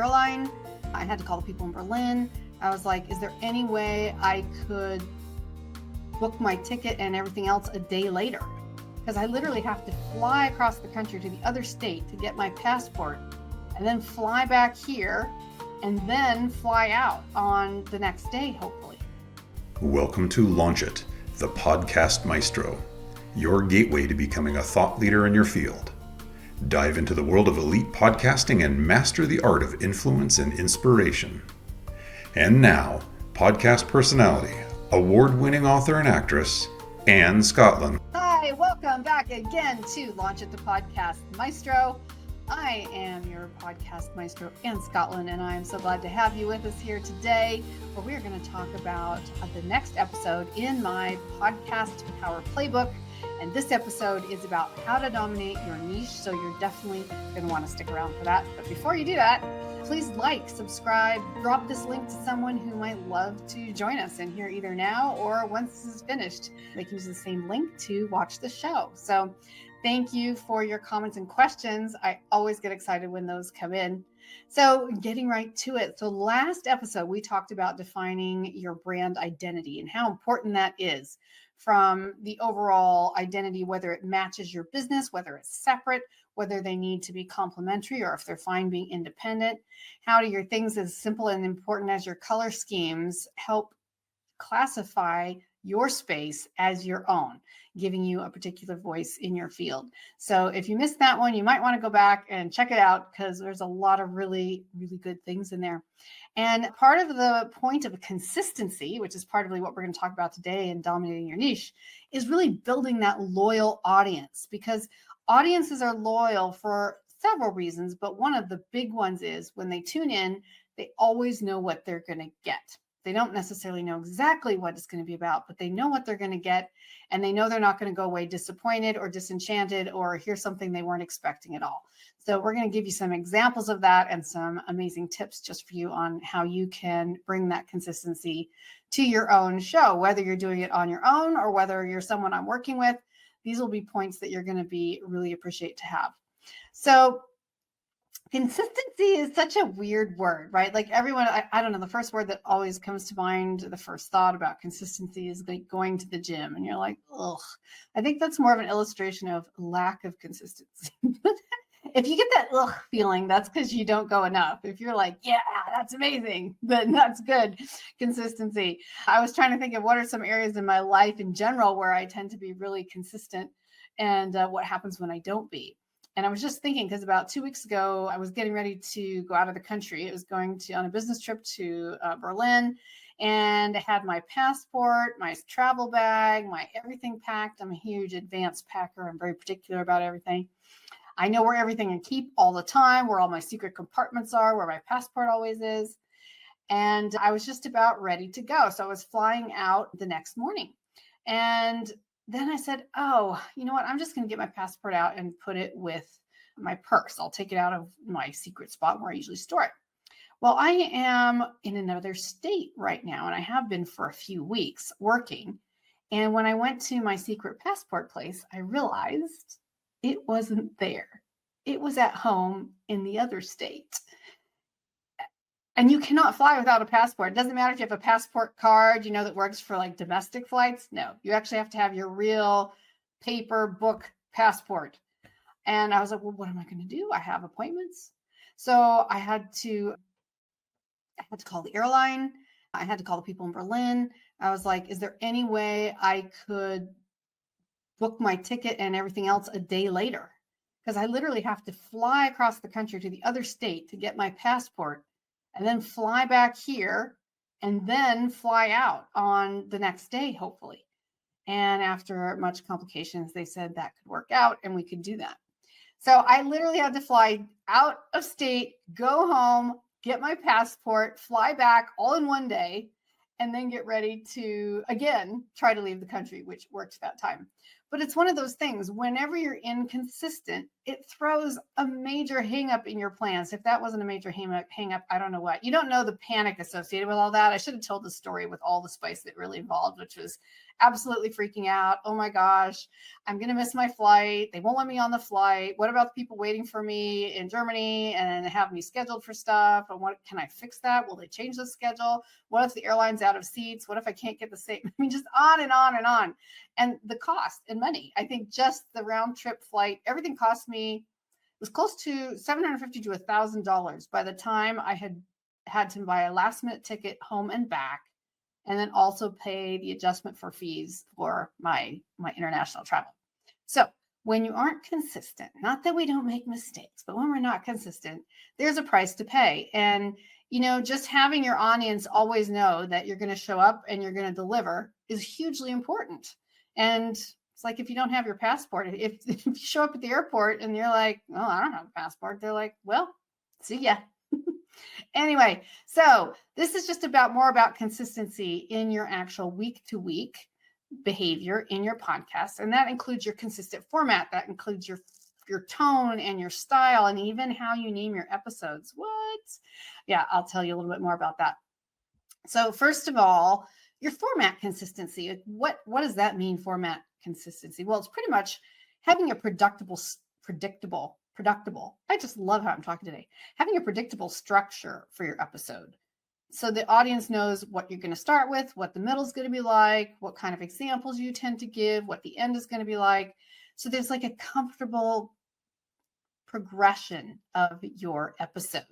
airline. I had to call the people in Berlin. I was like, is there any way I could book my ticket and everything else a day later? Because I literally have to fly across the country to the other state to get my passport and then fly back here and then fly out on the next day, hopefully. Welcome to Launch It, the Podcast Maestro, your gateway to becoming a thought leader in your field. Dive into the world of elite podcasting and master the art of influence and inspiration. And now, podcast personality, award-winning author and actress, Anne Scottlin. Hi, welcome back again to Launch It, the Podcast Maestro. I am your podcast maestro, Anne Scottlin, and I am so glad to have you with us here today, where we are going to talk about the next episode in my Podcast Power Playbook. And this episode is about how to dominate your niche, so you're definitely going to want to stick around for that. But before you do that, please like, subscribe, drop this link to someone who might love to join us in here either now or once this is finished. They can use the same link to watch the show. So thank you for your comments and questions. I always get excited when those come in. So getting right to it. So last episode, we talked about defining your brand identity and how important that is from the overall identity, whether it matches your business, whether it's separate, whether they need to be complementary, or if they're fine being independent. How do your things as simple and important as your color schemes help classify your space as your own, giving you a particular voice in your field. So if you missed that one, you might want to go back and check it out because there's a lot of really, really good things in there. And part of the point of consistency, which is part of what we're going to talk about today in dominating your niche, is really building that loyal audience, because audiences are loyal for several reasons, but one of the big ones is when they tune in, they always know what they're going to get. They don't necessarily know exactly what it's going to be about, but they know what they're going to get, and they know they're not going to go away disappointed or disenchanted or hear something they weren't expecting at all. So we're going to give you some examples of that and some amazing tips just for you on how you can bring that consistency to your own show, whether you're doing it on your own or whether you're someone I'm working with. These will be points that you're going to be really appreciate to have. So consistency is such a weird word, right? Like everyone, I don't know, the first word that always comes to mind, the first thought about consistency is like going to the gym. And you're like, ugh. I think that's more of an illustration of lack of consistency. If you get that ugh feeling, that's because you don't go enough. If you're like, yeah, that's amazing, then that's good consistency. I was trying to think of what are some areas in my life in general where I tend to be really consistent and what happens when I don't be. And I was just thinking, because about 2 weeks ago, I was getting ready to go out of the country. I was going on a business trip to Berlin, and I had my passport, my travel bag, my everything packed. I'm a huge advanced packer. I'm very particular about everything. I know where everything I keep all the time, where all my secret compartments are, where my passport always is. And I was just about ready to go. So I was flying out the next morning. And then I said, oh, you know what? I'm just going to get my passport out and put it with my purse. I'll take it out of my secret spot where I usually store it. Well, I am in another state right now, and I have been for a few weeks working. And when I went to my secret passport place, I realized it wasn't there. It was at home in the other state. And you cannot fly without a passport. It doesn't matter if you have a passport card, that works for like domestic flights. No, you actually have to have your real paper book passport. And I was like, well, what am I going to do? I have appointments. So I had to call the airline. I had to call the people in Berlin. I was like, is there any way I could book my ticket and everything else a day later? Because I literally have to fly across the country to the other state to get my passport and then fly back here and then fly out on the next day, hopefully. And after much complications, they said that could work out and we could do that. So I literally had to fly out of state, go home, get my passport, fly back all in one day, and then get ready to, again, try to leave the country, which worked that time. But it's one of those things, whenever you're inconsistent, it throws a major hang up in your plans. If that wasn't a major hang up, I don't know what. You don't know the panic associated with all that. I should have told the story with all the spice that really involved, which was absolutely freaking out. Oh my gosh, I'm going to miss my flight. They won't let me on the flight. What about the people waiting for me in Germany and have me scheduled for stuff? And what can I fix that? Will they change the schedule? What if the airline's out of seats? What if I can't get the same? I mean, just on and on and on. And the cost and money, I think just the round trip flight, everything cost me, it was close to $750 to $1,000 by the time I had to buy a last minute ticket home and back, and then also pay the adjustment for fees for my international travel. So when you aren't consistent, not that we don't make mistakes, but when we're not consistent, there's a price to pay. And, just having your audience always know that you're going to show up and you're going to deliver is hugely important. And it's like, if you don't have your passport, if you show up at the airport and you're like, oh, I don't have a passport, they're like, well, see ya. Anyway, so this is just more about consistency in your actual week-to-week behavior in your podcast. And that includes your consistent format. That includes your tone and your style, and even how you name your episodes. What? Yeah, I'll tell you a little bit more about that. So first of all, your format consistency. What does that mean, format consistency? Well, it's pretty much having a predictable. I just love how I'm talking today. Having a predictable structure for your episode, so the audience knows what you're going to start with, what the middle is going to be like, what kind of examples you tend to give, what the end is going to be like. So there's like a comfortable progression of your episode.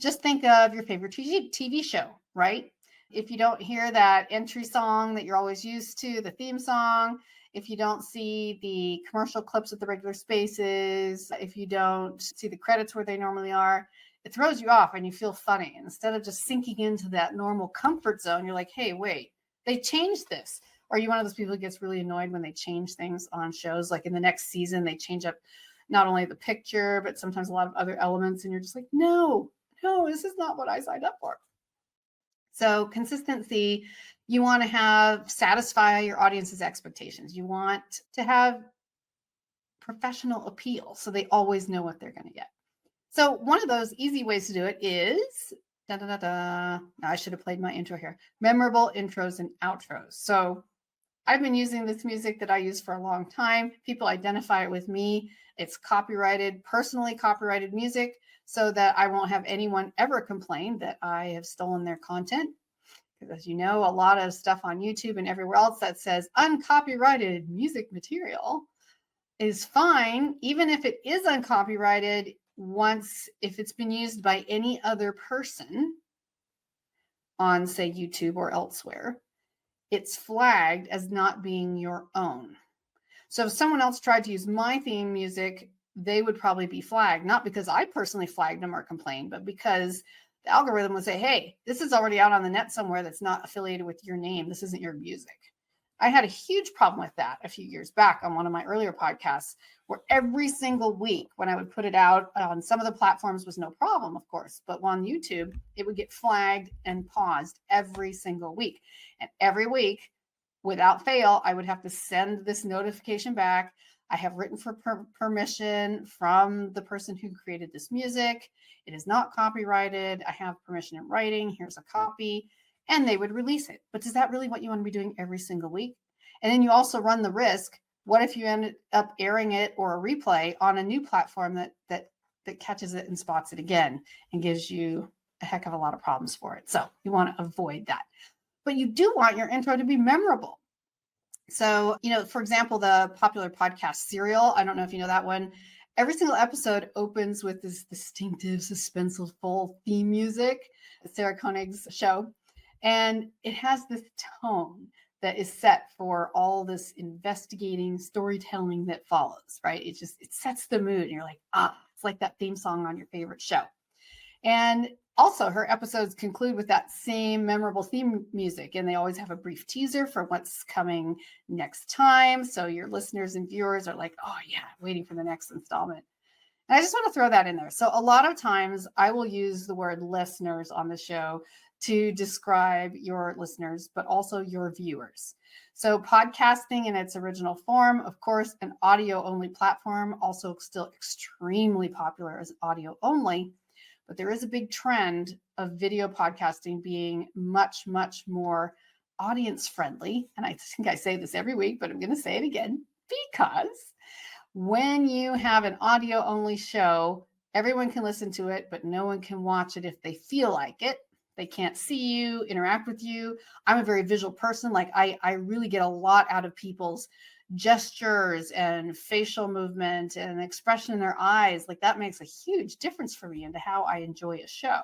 Just think of your favorite TV show, right? If you don't hear that entry song that you're always used to, the theme song, if you don't see the commercial clips at the regular spaces, if you don't see the credits where they normally are, it throws you off and you feel funny. And instead of just sinking into that normal comfort zone, you're like, hey, wait, they changed this. Or you're one of those people who gets really annoyed when they change things on shows. Like in the next season, they change up not only the picture, but sometimes a lot of other elements. And you're just like, no, this is not what I signed up for. So consistency, you want to satisfy your audience's expectations. You want to have professional appeal, so they always know what they're going to get. So one of those easy ways to do it is, I should have played my intro here, memorable intros and outros. So I've been using this music that I use for a long time. People identify it with me. It's copyrighted, personally copyrighted music, so that I won't have anyone ever complain that I have stolen their content. Because as you know, a lot of stuff on YouTube and everywhere else that says uncopyrighted music material is fine, even if it is uncopyrighted, if it's been used by any other person on, say, YouTube or elsewhere, it's flagged as not being your own. So if someone else tried to use my theme music, they would probably be flagged, not because I personally flagged them or complained, but because the algorithm would say, hey, this is already out on the net somewhere that's not affiliated with your name. This isn't your music. I had a huge problem with that a few years back on one of my earlier podcasts, where every single week when I would put it out on some of the platforms was no problem, of course, but on YouTube, it would get flagged and paused every single week. And every week, without fail, I would have to send this notification back. I have written for permission from the person who created this music. It is not copyrighted. I have permission in writing. Here's a copy. And they would release it. But is that really what you want to be doing every single week? And then you also run the risk. What if you end up airing it or a replay on a new platform that catches it and spots it again and gives you a heck of a lot of problems for it? So you want to avoid that. But you do want your intro to be memorable. So, for example, the popular podcast Serial, I don't know if you know that one. Every single episode opens with this distinctive, suspenseful theme music, Sarah Koenig's show. And it has this tone that is set for all this investigating storytelling that follows, right? It sets the mood. And you're like, it's like that theme song on your favorite show. And also, her episodes conclude with that same memorable theme music, and they always have a brief teaser for what's coming next time. So your listeners and viewers are like, oh yeah, waiting for the next installment. And I just want to throw that in there. So a lot of times I will use the word listeners on the show to describe your listeners, but also your viewers. So podcasting in its original form, of course, an audio-only platform, also still extremely popular as audio only. But there is a big trend of video podcasting being much, much more audience friendly. And I think I say this every week, but I'm going to say it again, because when you have an audio only show, everyone can listen to it, but no one can watch it if they feel like it. They can't see you, interact with you. I'm a very visual person. Like I really get a lot out of people's gestures and facial movement and expression in their eyes. Like that makes a huge difference for me into how I enjoy a show.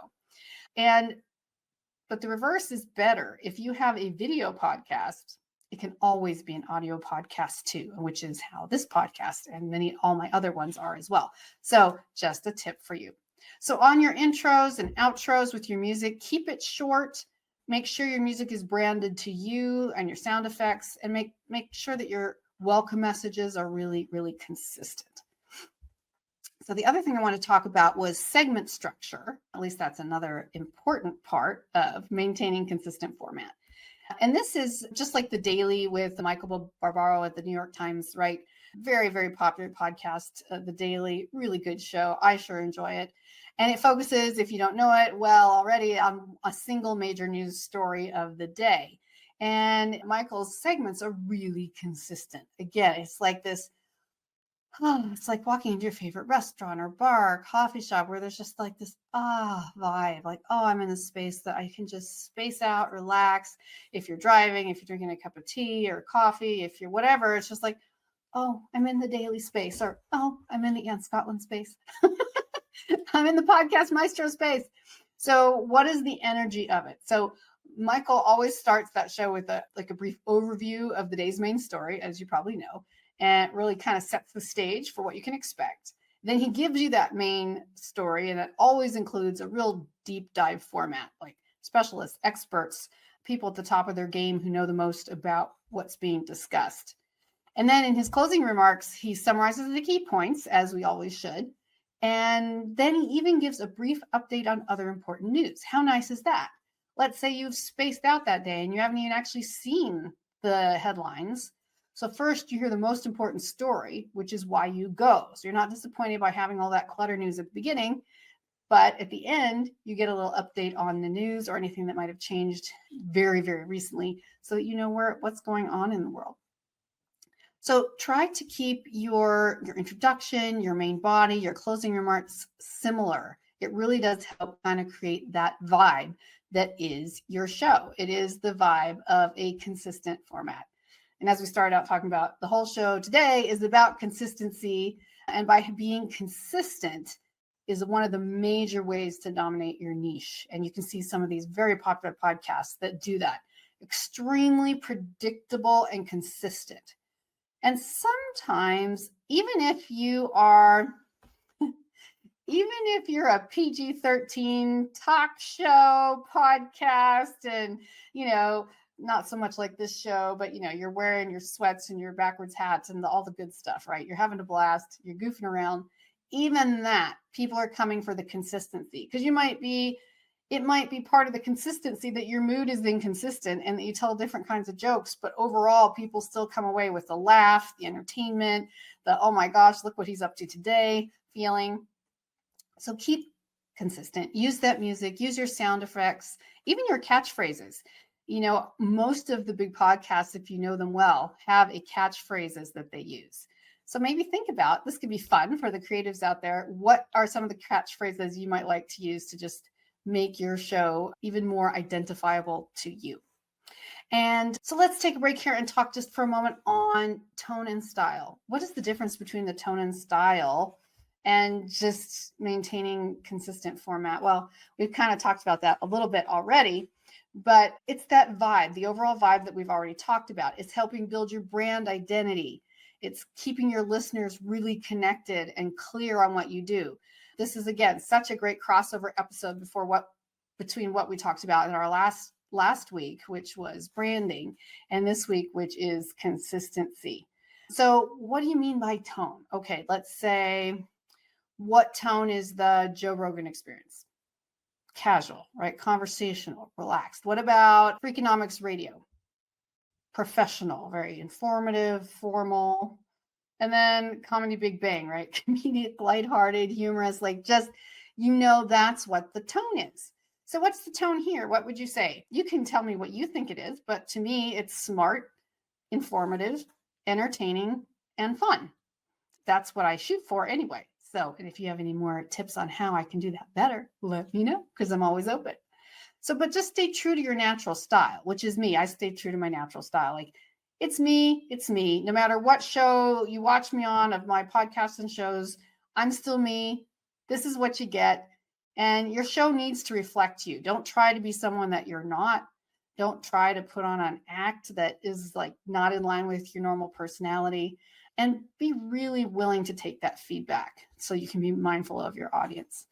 But the reverse is better. If you have a video podcast, it can always be an audio podcast too, which is how this podcast and all my other ones are as well. So just a tip for you. So on your intros and outros with your music, keep it short. Make sure your music is branded to you and your sound effects, and make sure that your welcome messages are really, really consistent. So the other thing I want to talk about was segment structure. At least that's another important part of maintaining consistent format. And this is just like The Daily with Michael Barbaro at the New York Times, right? Very, very popular podcast, The Daily, really good show. I sure enjoy it. And it focuses, if you don't know it well already, on a single major news story of the day. And Michael's segments are really consistent. Again, it's like this, it's like walking into your favorite restaurant or bar, or coffee shop, where there's just like this vibe, like, I'm in a space that I can just space out, relax. If you're driving, if you're drinking a cup of tea or coffee, if you're whatever, it's just like, I'm in the Daily space, or I'm in the Anne Scottlin space. I'm in the Podcast Maestro space. So what is the energy of it? So Michael always starts that show with a brief overview of the day's main story, as you probably know, and it really kind of sets the stage for what you can expect. Then he gives you that main story, and it always includes a real deep dive format, like specialists, experts, people at the top of their game who know the most about what's being discussed. And then in his closing remarks, he summarizes the key points, as we always should. And then he even gives a brief update on other important news. How nice is that? Let's say you've spaced out that day and you haven't even actually seen the headlines. So first you hear the most important story, which is why you go. So you're not disappointed by having all that clutter news at the beginning, but at the end, you get a little update on the news or anything that might have changed very, very recently, so that you know what's going on in the world. So try to keep your introduction, your main body, your closing remarks similar. It really does help kind of create that vibe that is your show. It is the vibe of a consistent format. And as we started out talking about, the whole show today is about consistency. And by being consistent is one of the major ways to dominate your niche. And you can see some of these very popular podcasts that do that. Extremely predictable and consistent. And sometimes, even if you're a PG-13 talk show podcast, and, not so much like this show, but, you're wearing your sweats and your backwards hats and all the good stuff, right? You're having a blast, you're goofing around. Even that, people are coming for the consistency, because it might be part of the consistency that your mood is inconsistent and that you tell different kinds of jokes, but overall people still come away with the laugh, the entertainment, the, oh my gosh, look what he's up to today feeling. So keep consistent. Use that music, use your sound effects, even your catchphrases. Most of the big podcasts, if you know them well, have a catchphrases that they use. So maybe think about, this could be fun for the creatives out there. What are some of the catchphrases you might like to use to just make your show even more identifiable to you? And so let's take a break here and talk just for a moment on tone and style. What is the difference between the tone and style and just maintaining consistent format? Well, we've kind of talked about that a little bit already, but it's that vibe, the overall vibe that we've already talked about. It's helping build your brand identity. It's keeping your listeners really connected and clear on what you do. This is, again, such a great crossover episode between what we talked about in our last week, which was branding, and this week, which is consistency. So what do you mean by tone? Okay, let's say, what tone is the Joe Rogan Experience? Casual, right? Conversational, relaxed. What about Freakonomics Radio? Professional, very informative, formal. And then Comedy Big Bang, right? Comedic, lighthearted, humorous, like just, that's what the tone is. So what's the tone here? What would you say? You can tell me what you think it is, but to me, it's smart, informative, entertaining, and fun. That's what I shoot for anyway. So, and if you have any more tips on how I can do that better, let me know, because I'm always open. So, but just stay true to your natural style, which is me. I stay true to my natural style. Like, it's me. No matter what show you watch me on of my podcasts and shows, I'm still me. This is what you get. And your show needs to reflect you. Don't try to be someone that you're not. Don't try to put on an act that is like not in line with your normal personality. And be really willing to take that feedback so you can be mindful of your audience.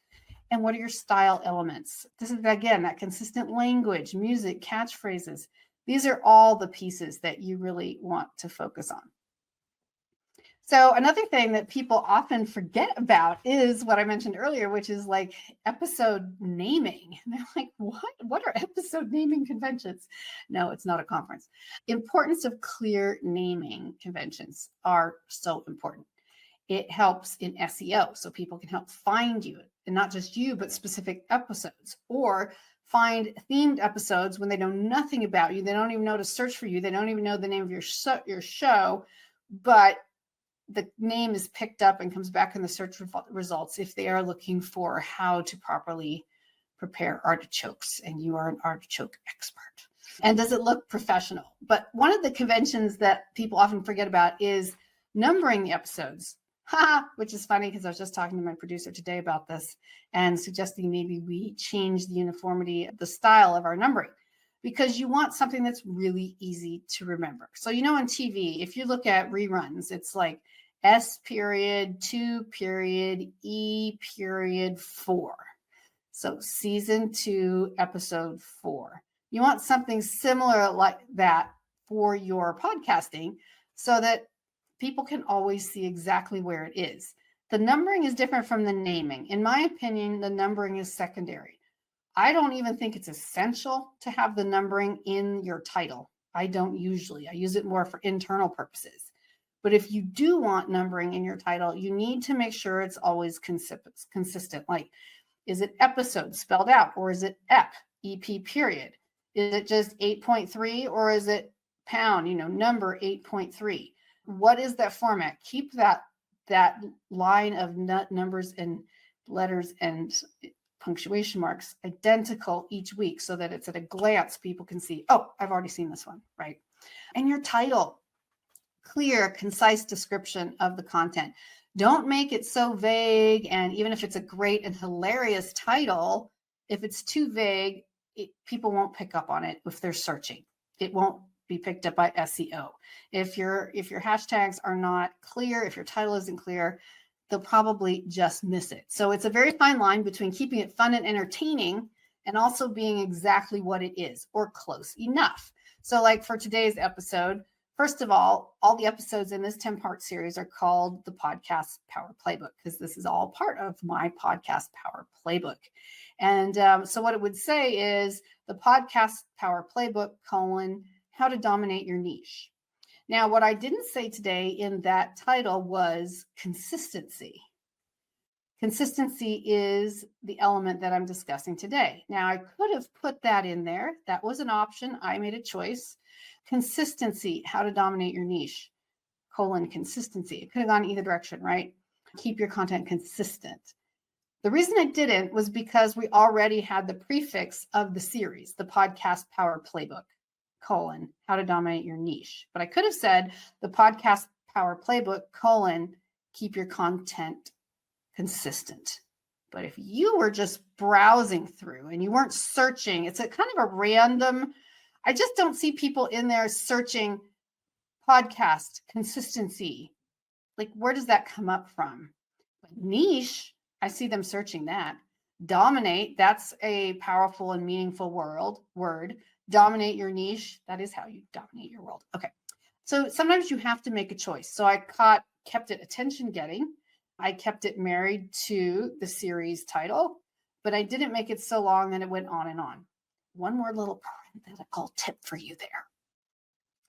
And what are your style elements? This is, again, that consistent language, music, catchphrases. These are all the pieces that you really want to focus on. So another thing that people often forget about is what I mentioned earlier, which is like episode naming. And they're like, what are episode naming conventions? No, it's not a conference. Importance of clear naming conventions are so important. It helps in SEO, so people can help find you, and not just you, but specific episodes, or find themed episodes when they know nothing about you. They don't even know to search for you. They don't even know the name of your show, but the name is picked up and comes back in the search results if they are looking for how to properly prepare artichokes, and you are an artichoke expert. And does it look professional? But one of the conventions that people often forget about is numbering the episodes. Which is funny because I was just talking to my producer today about this and suggesting maybe we change the uniformity of the style of our numbering, because you want something that's really easy to remember. So, on TV, if you look at reruns, it's like S.2.E.4. So season 2, episode 4. You want something similar like that for your podcasting so that people can always see exactly where it is. The numbering is different from the naming. In my opinion, the numbering is secondary. I don't even think it's essential to have the numbering in your title. I don't usually. I use it more for internal purposes. But if you do want numbering in your title, you need to make sure it's always consistent. Like, is it episode spelled out, or is it EP period? Is it just 8.3, or is it pound, number 8.3? What is that format? Keep that line of numbers and letters and punctuation marks identical each week so that it's at a glance people can see, oh, I've already seen this one, right? And your title, clear, concise description of the content. Don't make it so vague, and even if it's a great and hilarious title, if it's too vague, people won't pick up on it if they're searching. It won't be picked up by SEO. If your hashtags are not clear, if your title isn't clear, they'll probably just miss it. So it's a very fine line between keeping it fun and entertaining and also being exactly what it is or close enough. So like for today's episode, first of all the episodes in this 10-part series are called the Podcast Power Playbook, because this is all part of my Podcast Power Playbook. And so what it would say is the Podcast Power Playbook, how to dominate your niche. Now, what I didn't say today in that title was consistency. Consistency is the element that I'm discussing today. Now, I could have put that in there. That was an option. I made a choice. Consistency, how to dominate your niche, consistency. It could have gone either direction, right? Keep your content consistent. The reason I didn't was because we already had the prefix of the series, the Podcast Power Playbook, how to dominate your niche. But I could have said the Podcast Power Playbook, keep your content consistent. But if you were just browsing through and you weren't searching, it's a kind of a random, I just don't see people in there searching podcast consistency. Like, where does that come up from? But niche, I see them searching that. Dominate, that's a powerful and meaningful word. Dominate your niche, that is how you dominate your world. Okay, so sometimes you have to make a choice. So I kept it attention-getting. I kept it married to the series title, but I didn't make it so long that it went on and on. One more little parenthetical tip for you there.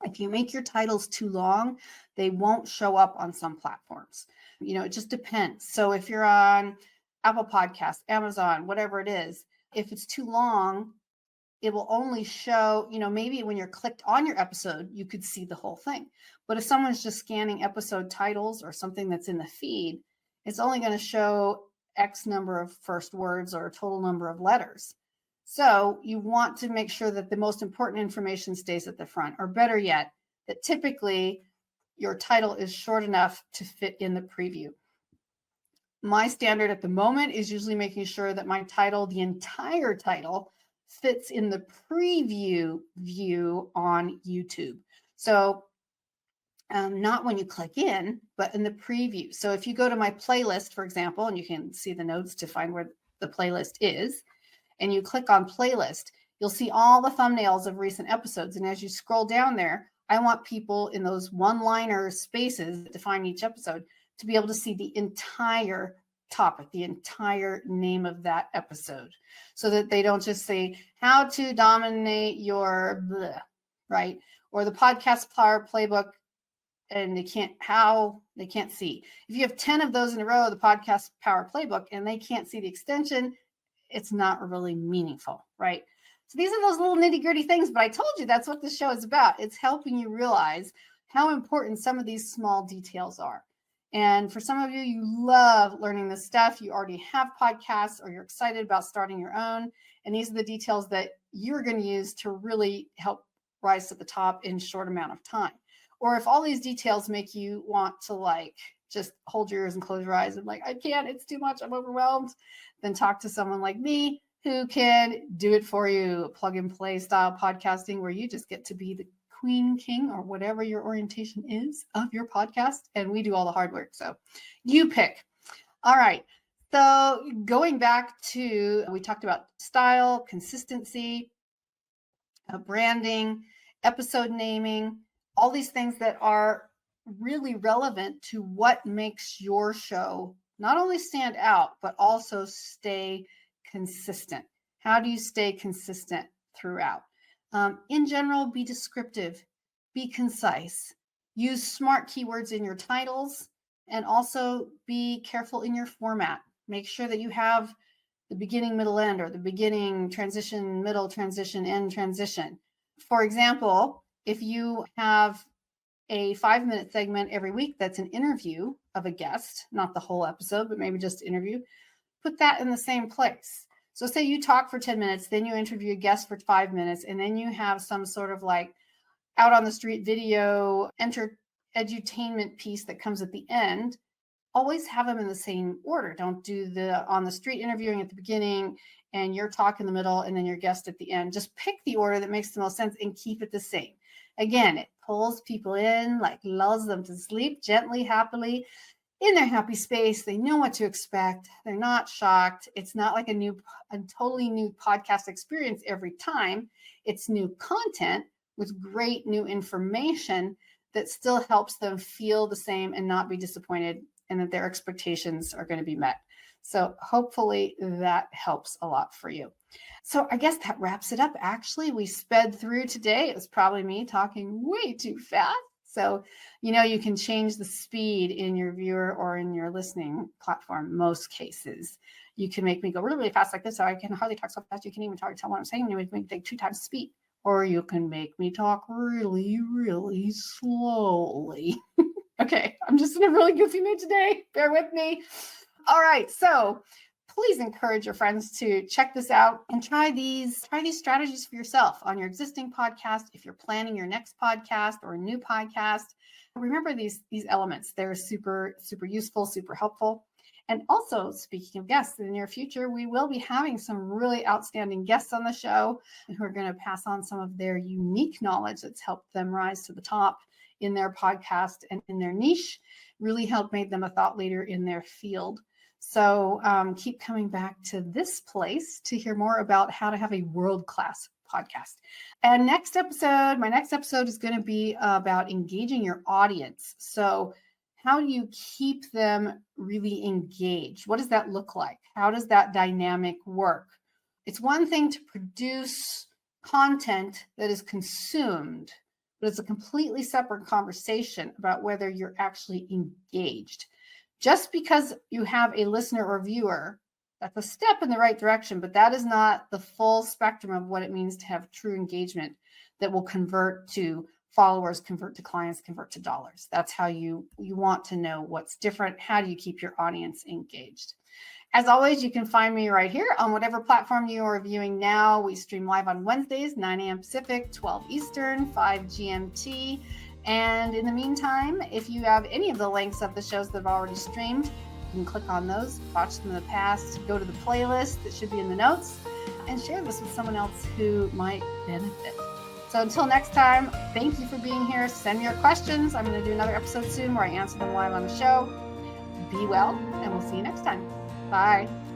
If you make your titles too long, they won't show up on some platforms. It just depends. So if you're on Apple Podcasts, Amazon, whatever it is, If it's too long, it will only show, maybe when you're clicked on your episode, you could see the whole thing. But if someone's just scanning episode titles or something that's in the feed, it's only going to show X number of first words or a total number of letters. So you want to make sure that the most important information stays at the front, or better yet, that typically your title is short enough to fit in the preview. My standard at the moment is usually making sure that my title, the entire title, fits in the preview view on YouTube. So not when you click in, but in the preview. So if you go to my playlist, for example, and you can see the notes to find where the playlist is, and you click on playlist, you'll see all the thumbnails of recent episodes. And as you scroll down there, I want people in those one-liner spaces that define each episode to be able to see the entire topic, the entire name of that episode, so that they don't just say how to dominate your blah, right? Or the Podcast Power Playbook, and they can't see. If you have 10 of those in a row, the Podcast Power Playbook, and they can't see the extension, it's not really meaningful, right? So these are those little nitty-gritty things, but I told you that's what this show is about. It's helping you realize how important some of these small details are. And for some of you, you love learning this stuff. You already have podcasts, or you're excited about starting your own. And these are the details that you're going to use to really help rise to the top in a short amount of time. Or if all these details make you want to just hold your ears and close your eyes and I can't, it's too much, I'm overwhelmed, then talk to someone like me who can do it for you. Plug and play style podcasting, where you just get to be the queen, king, or whatever your orientation is of your podcast. And we do all the hard work. So you pick. All right. So going back to, we talked about style, consistency, branding, episode naming, all these things that are really relevant to what makes your show not only stand out, but also stay consistent. How do you stay consistent throughout? In general, be descriptive, be concise, use smart keywords in your titles, and also be careful in your format. Make sure that you have the beginning, middle, end, or the beginning, transition, middle, transition, end, transition. For example, if you have a 5-minute segment every week that's an interview of a guest, not the whole episode, but maybe just interview, put that in the same place. So say you talk for 10 minutes, then you interview a guest for 5 minutes, and then you have some sort of out on the street video, edutainment piece that comes at the end. Always have them in the same order. Don't do the on the street interviewing at the beginning and your talk in the middle and then your guest at the end. Just pick the order that makes the most sense and keep it the same. Again, it pulls people in, lulls them to sleep gently, happily, in their happy space. They know what to expect. They're not shocked. It's not like a totally new podcast experience every time. It's new content with great new information that still helps them feel the same and not be disappointed, and that their expectations are going to be met. So hopefully that helps a lot for you. So I guess that wraps it up. Actually, we sped through today. It was probably me talking way too fast. So, you can change the speed in your viewer or in your listening platform. Most cases, you can make me go really, really fast like this, so I can hardly talk so fast you can even tell what I'm saying. You would make me take 2 times the speed, or you can make me talk really, really slowly. Okay, I'm just in a really goofy mood today. Bear with me. All right, so please encourage your friends to check this out and try these strategies for yourself on your existing podcast. If you're planning your next podcast or a new podcast, remember these elements. They're super, super useful, super helpful. And also, speaking of guests, in the near future, we will be having some really outstanding guests on the show who are going to pass on some of their unique knowledge that's helped them rise to the top in their podcast and in their niche, really helped make them a thought leader in their field. So keep coming back to this place to hear more about how to have a world-class podcast. And my next episode is going to be about engaging your audience. So how do you keep them really engaged? What does that look like? How does that dynamic work? It's one thing to produce content that is consumed, but it's a completely separate conversation about whether you're actually engaged. Just because you have a listener or viewer That's a step in the right direction, but that is not the full spectrum of what it means to have true engagement that will convert to followers, convert to clients, convert to dollars. That's how you want to know what's different. How do you keep your audience engaged? As always, you can find me right here on whatever platform you are viewing now. We stream live on Wednesdays, 9 a.m. Pacific, 12 Eastern, 5 GMT. And in the meantime, if you have any of the links of the shows that have already streamed, you can click on those, watch them in the past, go to the playlist that should be in the notes, and share this with someone else who might benefit. So until next time, thank you for being here. Send me your questions. I'm going to do another episode soon where I answer them live on the show. Be well, and we'll see you next time. Bye.